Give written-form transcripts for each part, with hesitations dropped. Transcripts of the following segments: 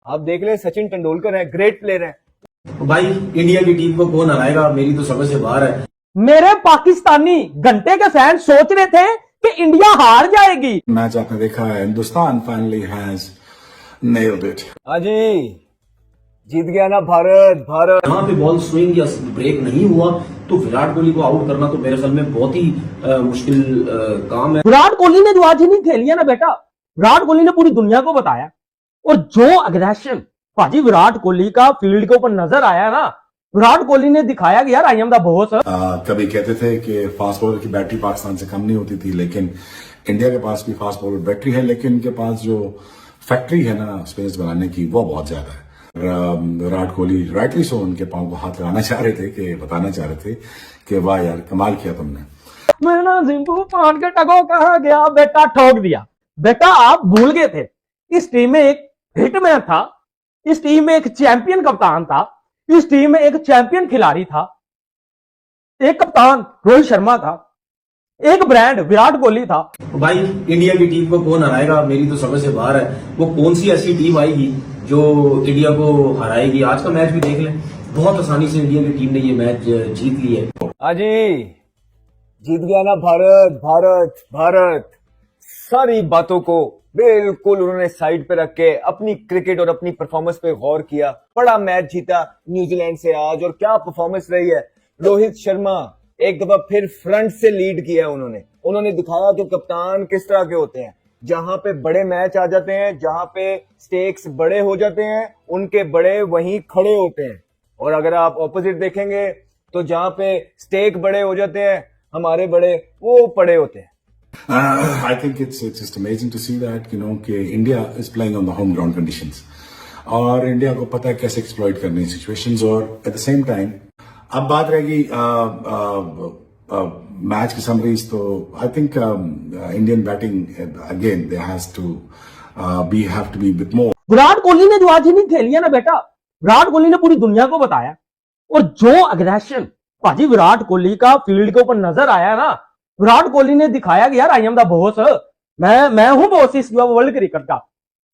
आप देख ले, सचिन तेंदुलकर है, ग्रेट प्लेयर है। भाई इंडिया की टीम को कौन हराएगा, मेरी तो समझ से बाहर है। मेरे पाकिस्तानी घंटे के फैन सोच रहे थे कि इंडिया हार जाएगी। मैच आपने देखा है, Hindustan finally has nailed it. हाँ जी, जीत गया ना भारत। भारत यहाँ पे बॉल स्विंग या ब्रेक नहीं हुआ तो विराट कोहली को आउट करना तो मेरे ख्याल में बहुत ही मुश्किल काम है। विराट कोहली ने जो आज इनिंग खेली है ना बेटा, विराट कोहली ने पूरी दुनिया को बताया। और जो अग्रेशन भाजी विराट कोहली का फील्ड के ऊपर नजर आया ना, विराट कोहली ने दिखाया कि यार आई एम द बॉस। कभी कहते थे कि फास्ट बॉलर की बैटरी पाकिस्तान से कम नहीं होती थी, लेकिन इंडिया के पास भी फास्ट बॉलर बैटरी है, लेकिन इनके पास जो फैक्ट्री है ना स्पिनर्स बनाने की, वो बहुत ज्यादा है। विराट कोहली राइटली सो उनके पांव को हाथ लगाना चाह रहे थे, कि बताना चाह रहे थे कि वाह यार कमाल किया तुमने। मैं ना जिंकू पान के टको कहा गया बेटा, ठोक दिया। बेटा आप भूल गए थे, इस टीम में एक हिटमैन था, इस टीम में एक चैंपियन कप्तान था, इस टीम में एक चैंपियन खिलाड़ी था, एक कप्तान रोहित शर्मा था, एक ब्रांड विराट कोहली था। भाई इंडिया की टीम को कौन हराएगा, मेरी तो समझ से बाहर है। वो कौन सी ऐसी टीम आएगी जो इंडिया को हराएगी। आज का मैच भी देख लें, बहुत आसानी से इंडिया की टीम ने ये मैच जीत ली है। हाँ जी, जीत गया ना भारत। भारत भारत सारी बातों को बिल्कुल उन्होंने साइड पे रख के अपनी क्रिकेट और अपनी परफॉर्मेंस पे गौर किया। बड़ा मैच जीता न्यूजीलैंड से आज, और क्या परफॉर्मेंस रही है। रोहित शर्मा एक दफा फिर फ्रंट से लीड किया उन्होंने दिखाया कि कप्तान किस तरह के होते हैं। जहां पे बड़े मैच आ जाते हैं, जहां पे स्टेक्स बड़े हो जाते हैं, उनके बड़े वहीं खड़े होते हैं। और अगर आप ऑपोजिट देखेंगे तो जहां पे स्टेक बड़े हो जाते हैं, हमारे बड़े वो पड़े होते हैं। I think it's just amazing to see that, you know, कि India is playing on the home ground conditions, और इंडिया को पता है कैसे एक्सप्लॉइट करनी सिचुएशंस। और एट द सेम टाइम अब बात रहेगी मैच की समरीज, तो I think Indian batting again they have to be with more. Virat Kohli ने जो आज इनिंग खेली है ना बेटा, विराट कोहली ने पूरी दुनिया को बताया। और जो अग्रेशन भाजी विराट कोहली का फील्ड के ऊपर नजर आया ना, विराट कोहली ने दिखाया कि यार आई एम द बॉस। मैं हूं बॉस इस वर्ल्ड क्रिकेट का।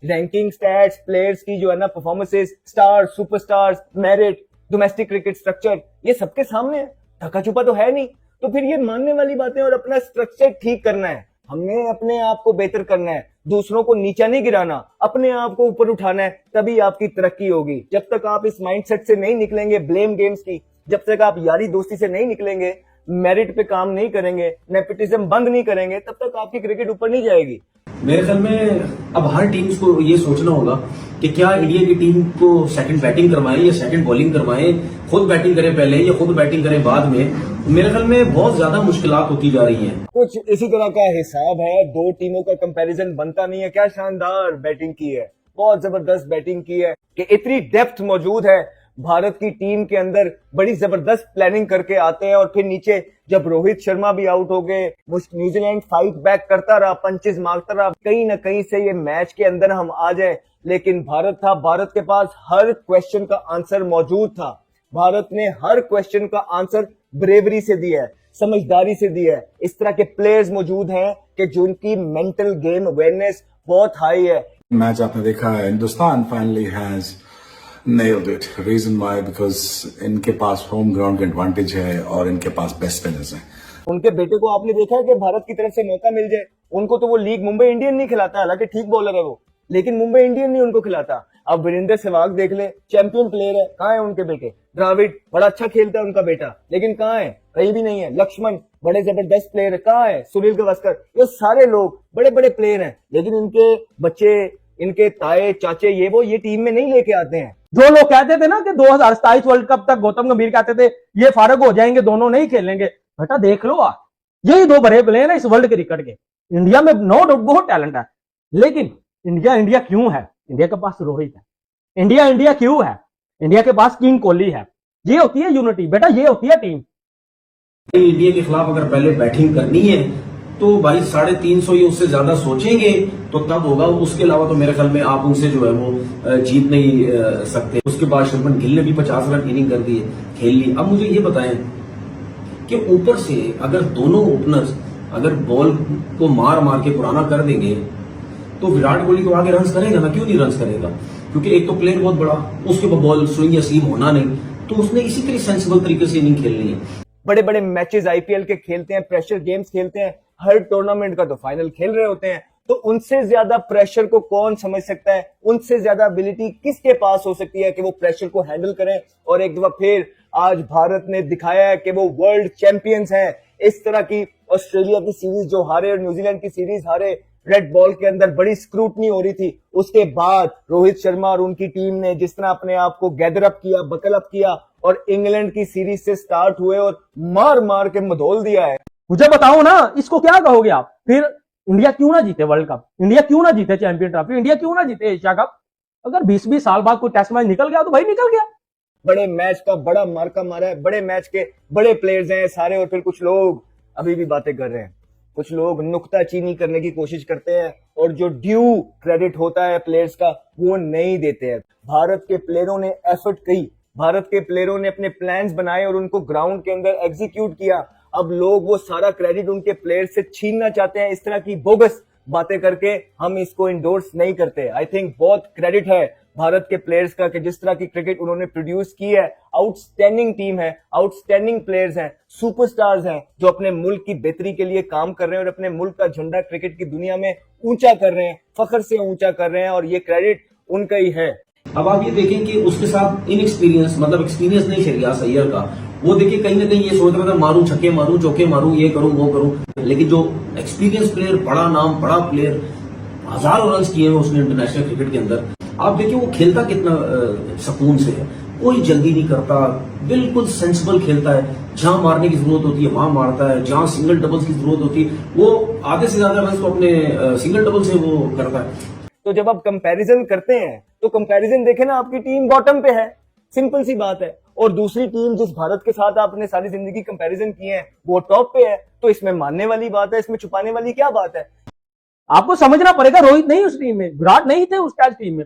रैंकिंग, स्टैट्स, प्लेयर्स की जो है ना performances, stars, superstars, merit, domestic cricket structure, ये सबके सामने है। ढका छुपा तो है नहीं। तो फिर ये मानने वाली बातें और अपना स्ट्रक्चर ठीक करना है। हमने अपने आप को बेहतर करना है, दूसरों को नीचा नहीं गिराना, अपने आप को ऊपर उठाना है, तभी आपकी तरक्की होगी। जब तक आप इस माइंडसेट से नहीं निकलेंगे ब्लेम गेम्स की, जब तक आप यारी दोस्ती से नहीं निकलेंगे, मेरिट पे काम नहीं करेंगे, नेपोटिज्म बंद नहीं करेंगे, तब तक आपकी क्रिकेट ऊपर नहीं जाएगी। मेरे ख्याल में अब हर टीम्स को ये सोचना होगा कि क्या इंडिया की टीम को सेकंड बैटिंग करवाएं या सेकंड बॉलिंग करवाएं, खुद बैटिंग करें पहले या खुद बैटिंग करें बाद में। मेरे ख्याल में बहुत ज्यादा मुश्किलात होती जा रही हैं। कुछ इसी तरह का हिसाब है। दो टीमों का कंपैरिजन बनता नहीं है। क्या शानदार बैटिंग की है, बहुत जबरदस्त बैटिंग की है कि इतनी डेप्थ मौजूद है भारत की टीम के अंदर। बड़ी जबरदस्त प्लानिंग करके आते हैं, और फिर नीचे जब रोहित शर्मा भी आउट हो गए, न्यूजीलैंड फाइट बैक करता रहा, पंचेस मारता रहा, कहीं ना कहीं से ये मैच के अंदर हम आ जाए। लेकिन भारत के पास हर क्वेश्चन का आंसर मौजूद था। भारत ने हर क्वेश्चन का आंसर ब्रेवरी से दिया है, समझदारी से दिया है। इस तरह के प्लेयर्स मौजूद हैं कि जिनकी मेंटल गेम अवेयरनेस बहुत हाई है। मैच आपने देखा है, Hindustan finally has nailed it. Reason why? Because इनके पास होम ग्राउंड का एडवांटेज है और इनके पास बेस्ट स्पिनर्स हैं। उनके बेटे को आपने देखा है कि भारत की तरफ से मौका मिल जाए, उनको तो वो लीग मुंबई इंडियन नहीं खिलाता, हालांकि ठीक बॉलर है वो, लेकिन मुंबई इंडियन नहीं उनको खिलाता। अब वीरेंद्र सहवाग देख ले, चैंपियन प्लेयर है, कहाँ है उनके बेटे? द्रविड़ बड़ा अच्छा खेलता है उनका बेटा, लेकिन कहाँ है? कहीं भी नहीं है। लक्ष्मण बड़े जबरदस्त प्लेयर है, कहाँ है? सुनील गावस्कर, ये सारे लोग बड़े बड़े प्लेयर हैं, लेकिन इनके बच्चे, इनके ताए चाचे, ये टीम में नहीं लेके आते हैं। जो लोग कहते थे ना कि 2027 वर्ल्ड कप तक गौतम गंभीर कहते थे ये फारग हो जाएंगे, दोनों नहीं खेलेंगे, बेटा देख लो आप, यही दो बड़े प्लेयर हैं इस वर्ल्ड क्रिकेट के। इंडिया में नो डाउट बहुत टैलेंट है, लेकिन इंडिया क्यों है? इंडिया के पास रोहित है। इंडिया क्यों है? इंडिया के पास किंग कोहली है। ये होती है यूनिटी बेटा, ये होती है टीम। इंडिया के खिलाफ अगर पहले बैटिंग करनी है तो भाई 350 या उससे ज्यादा सोचेंगे तो तब होगा। उसके अलावा तो मेरे ख्याल में आप उनसे जो है वो जीत नहीं सकते। उसके बाद शुभमन गिल ने भी 50 रन इनिंग कर दी है, खेल ली। अब मुझे ये बताएं कि ऊपर से अगर दोनों ओपनर्स अगर बॉल को मार के पुराना कर देंगे तो विराट कोहली को आगे रन्स करेगा ना? क्यों नहीं रन्स करेगा? क्योंकि एक तो प्लेयर बहुत बड़ा, उसके ऊपर बॉल स्विंग या सीम होना नहीं, तो उसने इसी के लिए सेंसिबल तरीके से इनिंग खेलनी है। बड़े बड़े मैचेस आईपीएल के खेलते हैं, प्रेशर गेम्स खेलते हैं, हर टूर्नामेंट का तो फाइनल खेल रहे होते हैं, तो उनसे ज्यादा प्रेशर को कौन समझ सकता है, उनसे ज्यादा एबिलिटी किसके पास हो सकती है कि वो प्रेशर को हैंडल करें। और एक दफा फिर आज भारत ने दिखाया है कि वो वर्ल्ड चैंपियंस हैं। इस तरह की ऑस्ट्रेलिया की सीरीज जो हारे और न्यूजीलैंड की सीरीज हारे, रेड बॉल के अंदर बड़ी स्क्रूटनी हो रही थी, उसके बाद रोहित शर्मा और उनकी टीम ने जिस तरह अपने आप को गैदर अप किया, बकल अप किया और इंग्लैंड की सीरीज से स्टार्ट हुए और मार मार के मधोल दिया है। मुझे बताओ ना, इसको क्या कहोगे आप? फिर इंडिया क्यों ना जीते वर्ल्ड कप, इंडिया क्यों ना जीते चैंपियन ट्रॉफी, इंडिया क्यों ना जीते एशिया कप? अगर 20-20 साल बाद कोई टेस्ट मैच निकल गया तो भाई निकल गया। बड़े मैच का बड़ा मार्का मारा है, बड़े मैच के बड़े प्लेयर्स हैं सारे, और फिर कुछ लोग अभी भी बातें कर रहे हैं, कुछ लोग नुक्ताचीनी करने की कोशिश करते हैं और जो ड्यू क्रेडिट होता है प्लेयर्स का वो नहीं देते हैं। भारत के प्लेयरों ने एफर्ट की, भारत के प्लेयरों ने अपने प्लान्स बनाए और उनको ग्राउंड के अंदर एग्जीक्यूट किया। अब लोग वो सारा क्रेडिट उनके प्लेयर से छीनना चाहते हैं। इस तरह की बोगस बातें करके हम इसको इंडोर्स नहीं करते। आई थिंक बहुत क्रेडिट है भारत के प्लेयर्स का कि जिस तरह की क्रिकेट उन्होंने प्रोड्यूस की है। आउटस्टैंडिंग टीम है, आउटस्टैंडिंग प्लेयर्स हैं, सुपरस्टार्स हैं जो अपने मुल्क की बेहतरी के लिए काम कर रहे हैं और अपने मुल्क का झंडा क्रिकेट की दुनिया में ऊंचा कर रहे हैं, फख्र से ऊंचा कर रहे हैं, और ये क्रेडिट उनका ही है। अब आप ये देखें कि उसके साथ इनएक्सपीरियंस, मतलब एक्सपीरियंस नहीं श्रेयस अय्यर का, वो देखिए कहीं ना कहीं ये सोच रहा था मारूं छक्के मारूं चौके मारूं, ये करूं वो करूं, लेकिन जो एक्सपीरियंस प्लेयर, बड़ा नाम बड़ा प्लेयर, हजारों रन किए हैं उसने इंटरनेशनल क्रिकेट के अंदर, आप देखिए वो खेलता कितना सुकून से है, कोई जल्दी नहीं करता, बिल्कुल सेंसिबल खेलता है, जहां मारने की जरूरत होती है वहां मारता है, जहां सिंगल डबल्स की जरूरत होती है वो आधे से ज्यादा रन तो अपने सिंगल डबल से वो करता है। तो जब आप कंपैरिजन करते हैं तो कंपैरिजन देखें ना, आपकी टीम बॉटम पे है, सिंपल सी बात है, और दूसरी टीम जिस भारत के साथ आपने सारी जिंदगी कंपैरिजन किए हैं वो टॉप पे है, तो इसमें मानने वाली बात है, इसमें छुपाने वाली क्या बात है? आपको समझना पड़ेगा, रोहित नहीं उस टीम में, विराट नहीं थे उस टेस्ट टीम में,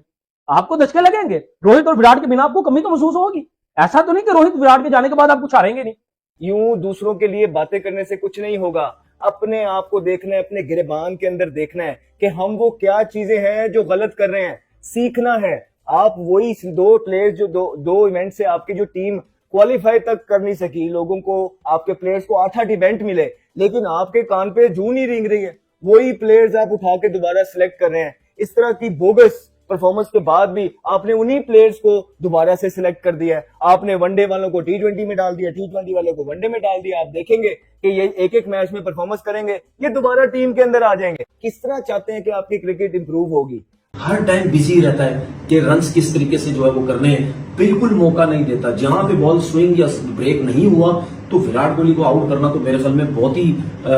आपको धचके लगेंगे। रोहित और विराट के बिना आपको कमी तो महसूस होगी। ऐसा तो नहीं कि रोहित विराट के जाने के बाद आप कुछ हारेंगे नहीं। यूं दूसरों के लिए बातें करने से कुछ नहीं होगा, अपने आप को देखना है, अपने गिरबान के अंदर देखना है कि हम वो क्या चीजें हैं जो गलत कर रहे हैं, सीखना है। आप वही दो प्लेयर्स जो दो इवेंट से आपकी जो टीम क्वालिफाई तक कर नहीं सकी, लोगों को, आपके प्लेयर्स को 8-8 इवेंट मिले, लेकिन आपके कान पे जूं नहीं रेंग रही है, वही प्लेयर्स आप उठा के दोबारा सिलेक्ट कर रहे हैं। इस तरह की बोगस परफॉर्मेंस के बाद भी आपने उन्हीं प्लेयर्स को दोबारा से सिलेक्ट कर दिया है। आपने वनडे वालों को टी20 में डाल दिया, टी20 वालों को वनडे में डाल दिया। आप देखेंगे कि ये एक एक मैच में परफॉर्मेंस करेंगे, ये दोबारा टीम के अंदर आ जाएंगे। किस तरह चाहते हैं कि आपकी क्रिकेट इंप्रूव होगी? हर टाइम बिजी रहता है कि रन्स किस तरीके से जो है वो करने हैं, बिल्कुल मौका नहीं देता। जहां पे बॉल स्विंग या ब्रेक नहीं हुआ तो विराट कोहली को आउट करना तो मेरे ख्याल में बहुत ही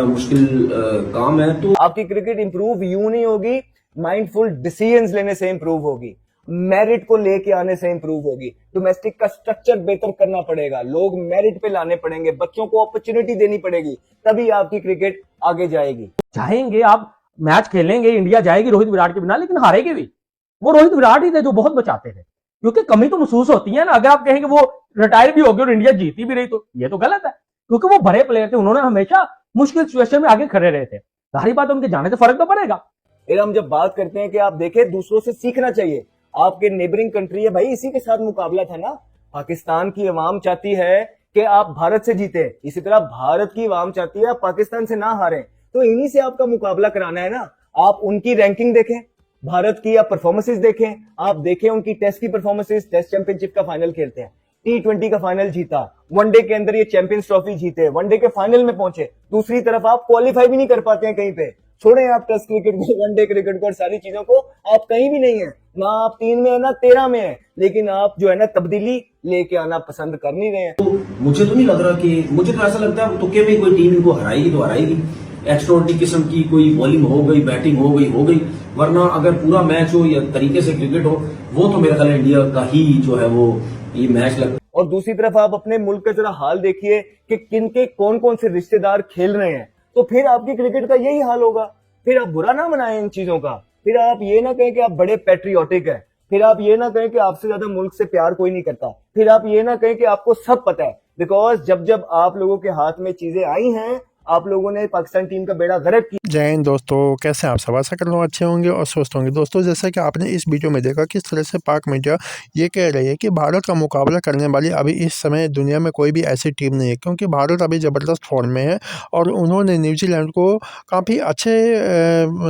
मुश्किल काम है। तो आपकी क्रिकेट इंप्रूव यूं नहीं होगी, माइंडफुल डिसीजंस लेने से इंप्रूव होगी, मेरिट को लेके आने से इंप्रूव होगी। डोमेस्टिक का स्ट्रक्चर बेहतर करना पड़ेगा, लोग मेरिट पे लाने पड़ेंगे, बच्चों को अपॉर्चुनिटी देनी पड़ेगी, तभी आपकी क्रिकेट आगे जाएगी। चाहेंगे आप मैच खेलेंगे, इंडिया जाएगी रोहित विराट के बिना, लेकिन हारेगी भी। वो रोहित विराट ही थे जो बहुत बचाते थे, क्योंकि कमी तो महसूस होती है ना। अगर आप कहेंगे वो रिटायर भी हो गए और इंडिया जीती भी रही तो ये तो गलत है, क्योंकि वो बड़े प्लेयर थे, उन्होंने हमेशा मुश्किल सिचुएशन में आगे खड़े रहे थे। सारी बात उनके जाने से फर्क तो पड़ेगा। फिर हम जब बात करते हैं कि आप देखें दूसरों से सीखना चाहिए, आपके नेबरिंग कंट्री है भाई, इसी के साथ मुकाबला था ना। पाकिस्तान की अवाम चाहती है कि आप भारत से जीते, इसी तरह भारत की अवाम चाहती है आप पाकिस्तान से ना हारें, तो इन्हीं से आपका मुकाबला कराना है ना। आप उनकी रैंकिंग देखें, भारत की आप परफॉर्मेंसेस देखें, आप देखें उनकी टेस्ट की परफॉर्मेंसेस, टेस्ट चैंपियनशिप का फाइनल खेलते हैं, टी20 का फाइनल जीता, वनडे के अंदर ये चैंपियंस ट्रॉफी जीते, वनडे के फाइनल में पहुंचे। दूसरी तरफ आप क्वालिफाई भी नहीं कर पाते हैं कहीं पे, छोड़े आप टेस्ट क्रिकेट को, वनडे क्रिकेट को और सारी चीजों को, आप कहीं भी नहीं है ना, आप 3 में है ना 13 में है, लेकिन आप जो है ना तब्दीली लेके आना पसंद कर नहीं रहे हैं। तो मुझे तो नहीं लग रहा कि, मुझे तो ऐसा लगता है तुक्के में कोई टीम इनको हराएगी तो हराएगी, एक्स्ट्राऑर्डिनरी किस्म की कोई बॉलिंग हो गई, बैटिंग हो गई, वरना अगर पूरा मैच हो या तरीके से क्रिकेट हो, वो तो मेरा ख्याल इंडिया का ही जो है वो ये मैच लगता है। और दूसरी तरफ आप अपने मुल्क का जरा हाल देखिए कि किनके कौन कौन से रिश्तेदार खेल रहे हैं, तो फिर आपकी क्रिकेट का यही हाल होगा। फिर आप बुरा ना मनाएं इन चीजों का, फिर आप ये ना कहें कि आप बड़े पैट्रियोटिक हैं, फिर आप ये ना कहें कि आपसे ज्यादा मुल्क से प्यार कोई नहीं करता, फिर आप ये ना कहें कि आपको सब पता है, बिकॉज जब जब आप लोगों के हाथ में चीजें आई हैं आप लोगों ने पाकिस्तान टीम का बेड़ा गर्क किया। जय हिंद दोस्तों, कैसे हैं आप सब। आशा कर रहा हूँ अच्छे होंगे और स्वस्थ होंगे। दोस्तों, जैसा कि आपने इस वीडियो में देखा किस तरह से पाक मीडिया ये कह रही है कि भारत का मुकाबला करने वाली अभी इस समय दुनिया में कोई भी ऐसी टीम नहीं है, क्योंकि भारत अभी ज़बरदस्त फॉर्म में है और उन्होंने न्यूजीलैंड को काफ़ी अच्छे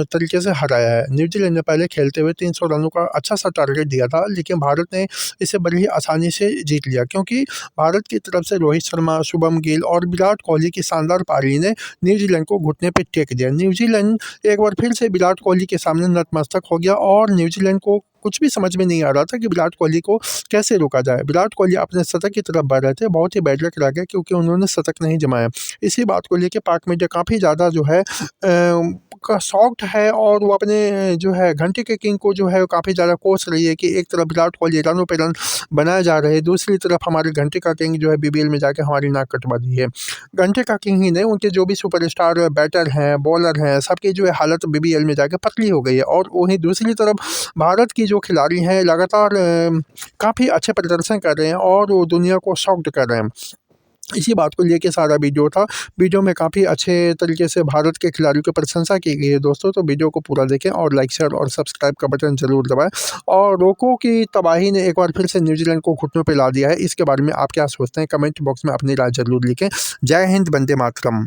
तरीके से हराया है। न्यूजीलैंड ने पहले खेलते हुए 300 रनों का अच्छा सा टारगेट दिया था, लेकिन भारत ने इसे बड़ी ही आसानी से जीत लिया, क्योंकि भारत की तरफ से रोहित शर्मा, शुभम गिल और विराट कोहली की शानदार पारी ने न्यूजीलैंड को घुटने पे टेक दिया। न्यूजीलैंड एक बार फिर से विराट कोहली के सामने नतमस्तक हो गया और न्यूजीलैंड को कुछ भी समझ में नहीं आ रहा था कि विराट कोहली को कैसे रोका जाए। विराट कोहली अपने शतक की तरफ बढ़ रहे थे, बहुत ही बैड लक रह गया क्योंकि उन्होंने शतक नहीं जमाया। इसी बात को लेकर पाक मीडिया काफ़ी ज़्यादा जो है का शॉक्ड है और वो अपने जो है घंटे के किंग को जो है काफ़ी ज़्यादा कोस रही है कि एक तरफ विराट कोहली रनों पे रन बनाए जा रहे हैं, दूसरी तरफ हमारे घंटे का किंग जो है बीबीएल में जाके हमारी नाक कटवा दी है। घंटे का किंग ही नहीं, उनके जो भी सुपरस्टार बैटर हैं, बॉलर हैं, सबकी जो है हालत बीबीएल में जाके पतली हो गई है। और वहीं दूसरी तरफ भारत की जो खिलाड़ी हैं लगातार काफ़ी अच्छे प्रदर्शन कर रहे हैं और वो दुनिया को शॉक्ड कर रहे हैं। इसी बात को लेके सारा वीडियो था। वीडियो में काफ़ी अच्छे तरीके से भारत के खिलाड़ियों की प्रशंसा की गई है दोस्तों, तो वीडियो को पूरा देखें और लाइक, शेयर और सब्सक्राइब का बटन ज़रूर दबाएं। और रोको की तबाही ने एक बार फिर से न्यूजीलैंड को घुटनों पे ला दिया है। इसके बारे में आप क्या सोचते हैं, कमेंट बॉक्स में अपनी राय ज़रूर लिखें। जय हिंद, वंदे मातरम।